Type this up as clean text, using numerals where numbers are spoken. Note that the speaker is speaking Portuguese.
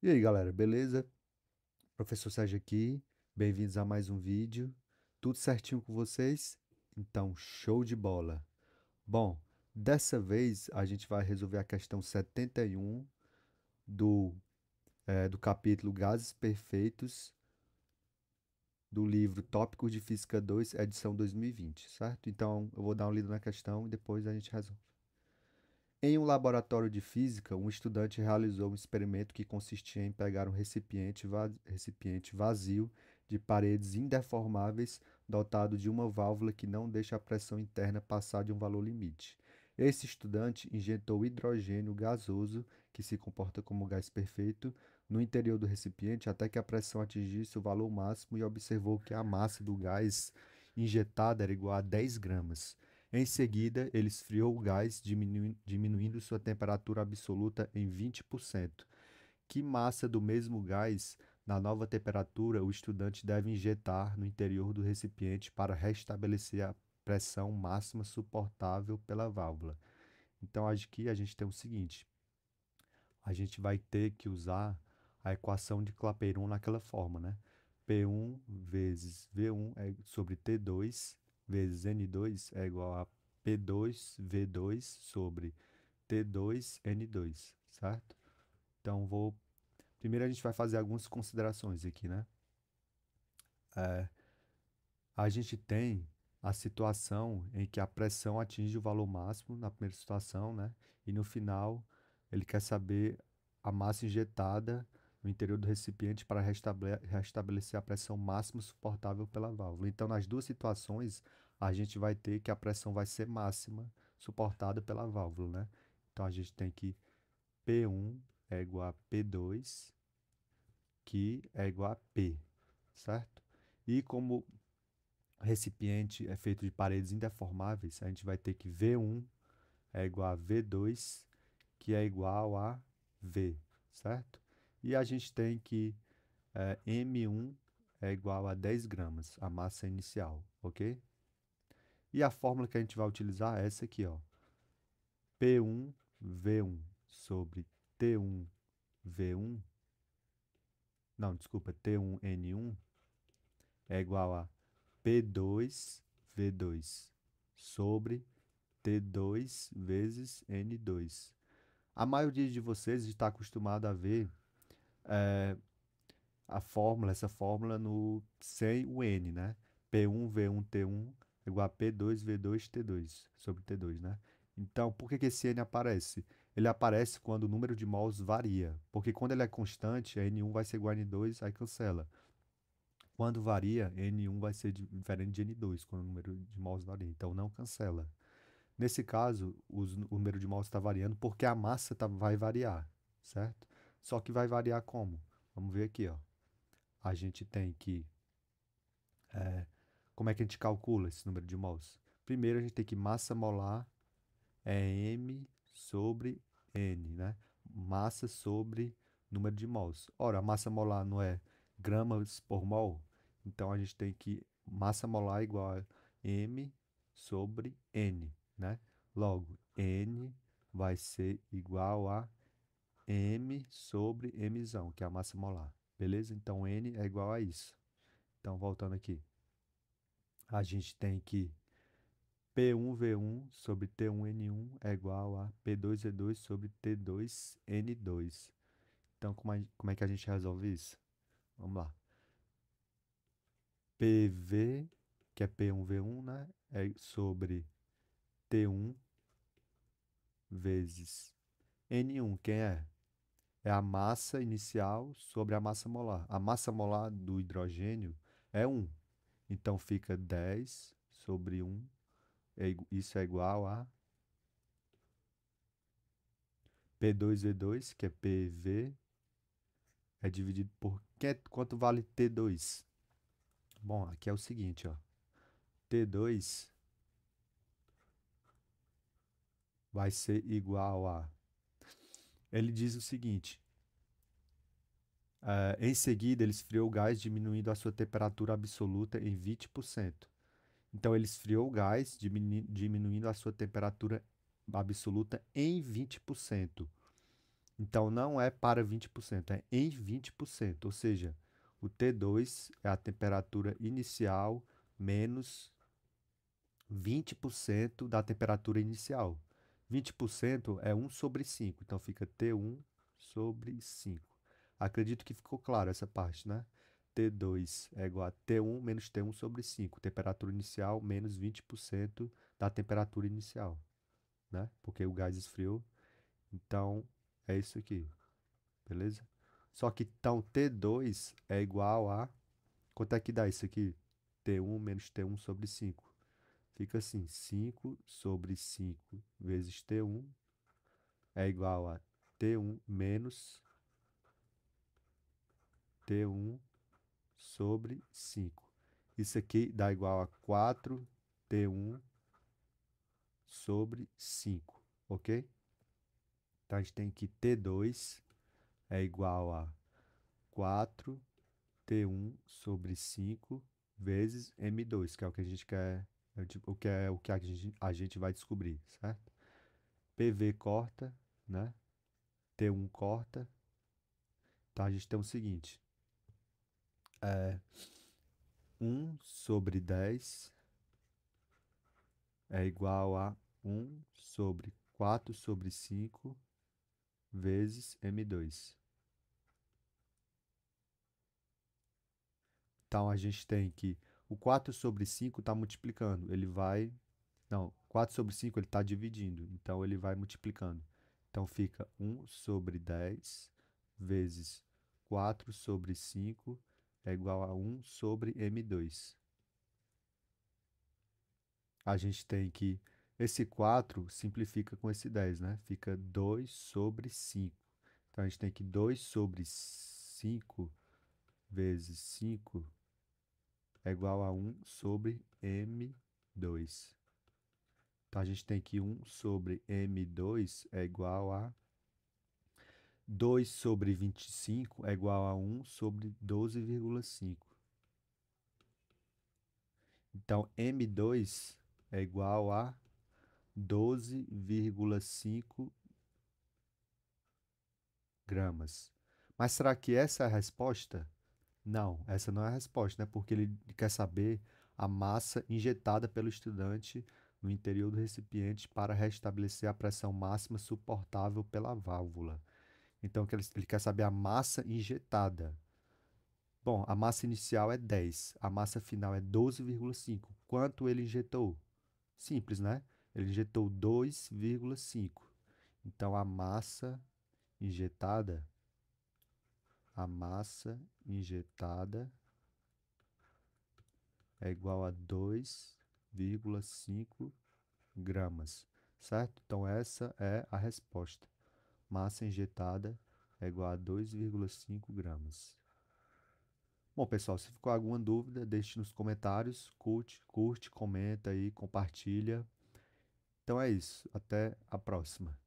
E aí, galera, beleza? Professor Sérgio aqui, bem-vindos a mais um vídeo. Tudo certinho com vocês? Então, show de bola. Bom, dessa vez a gente vai resolver a questão 71 do, do capítulo Gases Perfeitos do livro Tópicos de Física 2, edição 2020, certo? Então, eu vou dar uma lida na questão e depois a gente resolve. Em um laboratório de física, um estudante realizou um experimento que consistia em pegar um recipiente vazio de paredes indeformáveis, dotado de uma válvula que não deixa a pressão interna passar de um valor limite. Esse estudante injetou hidrogênio gasoso, que se comporta como gás perfeito, no interior do recipiente até que a pressão atingisse o valor máximo e observou que a massa do gás injetado era igual a 10 gramas. Em seguida, ele esfriou o gás, diminuindo sua temperatura absoluta em 20%. Que massa do mesmo gás, na nova temperatura, o estudante deve injetar no interior do recipiente para restabelecer a pressão máxima suportável pela válvula? Então, aqui a gente tem o seguinte: a gente vai ter que usar a equação de Clapeyron naquela forma, né? P1 vezes V1 é sobre T2 vezes N2 é igual a P2 V2 sobre T2 N2, certo? Então, primeiro a gente vai fazer algumas considerações aqui, né? A gente tem a situação em que a pressão atinge o valor máximo na primeira situação, né? E no final ele quer saber a massa injetada no interior do recipiente para restabelecer a pressão máxima suportável pela válvula. Então, nas duas situações, a gente vai ter que a pressão vai ser máxima suportada pela válvula, né? Então, a gente tem que P1 é igual a P2, que é igual a P, certo? E como recipiente é feito de paredes indeformáveis, a gente vai ter que V1 é igual a V2, que é igual a V, certo? E a gente tem que M1 é igual a 10 gramas, a massa inicial, ok? E a fórmula que a gente vai utilizar é essa aqui, ó. P1 V1 sobre T1 V1, não, desculpa, T1 N1 é igual a P2 V2 sobre T2 vezes N2. A maioria de vocês está acostumado a ver essa fórmula no sem o N, né? P1 V1 T1 é igual a P2 V2 T2 sobre T2, né? Então, por que que esse N aparece? Ele aparece quando o número de mols varia, porque quando ele é constante, N1 vai ser igual a N2, aí cancela. Quando varia, N1 vai ser diferente de N2, quando o número de mols varia, então não cancela. Nesse caso, o número de mols está variando porque a massa vai variar, certo? Só que vai variar como? Vamos ver aqui, ó. A gente tem que. Como é que a gente calcula esse número de mols? Primeiro, a gente tem que massa molar é M sobre N, né? Massa sobre número de mols. Ora, a massa molar não é gramas por mol? Então, a gente tem que massa molar igual a M sobre N, né? Logo, N vai ser igual a M sobre Mzão, que é a massa molar. Beleza? Então, N é igual a isso. Então, voltando aqui. A gente tem que P1V1 sobre T1N1 é igual a P2V2 sobre T2N2. Então, como é que a gente resolve isso? Vamos lá. PV, que é P1V1, né? É sobre T1 vezes N1, quem é? É a massa inicial sobre a massa molar. A massa molar do hidrogênio é 1. Então, fica 10 sobre 1. Isso é igual a P2V2, que é PV, é dividido por quanto vale T2? Bom, aqui é o seguinte, ó. T2 vai ser igual a. Ele diz o seguinte: em seguida, ele esfriou o gás, diminuindo a sua temperatura absoluta em 20%. Então, ele esfriou o gás, diminuindo a sua temperatura absoluta em 20%. Então, não é para 20%, é em 20%. Ou seja, o T2 é a temperatura inicial menos 20% da temperatura inicial. 20% é 1/5, então fica T1/5. Acredito que ficou claro essa parte, né? T2 é igual a T1 menos T1/5, temperatura inicial menos 20% da temperatura inicial, né? Porque o gás esfriou. Então, é isso aqui, beleza? Só que então T2 é igual a... Quanto é que dá isso aqui? T1 menos T1/5. Fica assim, 5/5 vezes T1 é igual a T1 menos T1/5. Isso aqui dá igual a 4T1/5, ok? Então a gente tem que T2 é igual a 4T1/5 vezes M2, que é o que a gente quer, o que a gente vai descobrir, certo? PV corta, né? T1 corta. Então a gente tem o seguinte, é 1/10 é igual a 1/4/5 vezes M2. Então a gente tem que o 4/5 está multiplicando, ele vai... Não, 4/5 ele está dividindo, então ele vai multiplicando. Então fica 1/10 vezes 4/5 é igual a 1/M2. A gente tem que... Esse 4 simplifica com esse 10, né? Fica 2/5. Então a gente tem que 2/5 vezes 5 é igual a 1/M2. Então a gente tem que 1/M2 é igual a 2/25 é igual a 1/12,5. Então M2 é igual a 12,5 gramas. Mas será que essa é a resposta? Não, essa não é a resposta, né? Porque ele quer saber a massa injetada pelo estudante no interior do recipiente para restabelecer a pressão máxima suportável pela válvula. Então, ele quer saber a massa injetada. Bom, a massa inicial é 10, a massa final é 12,5. Quanto ele injetou? Simples, né? Ele injetou 2,5. Então, a massa injetada é igual a 2,5 gramas, certo? Então, essa é a resposta. Massa injetada é igual a 2,5 gramas. Bom, pessoal, se ficou alguma dúvida, deixe nos comentários, curte, comenta aí, compartilha. Então é isso. Até a próxima.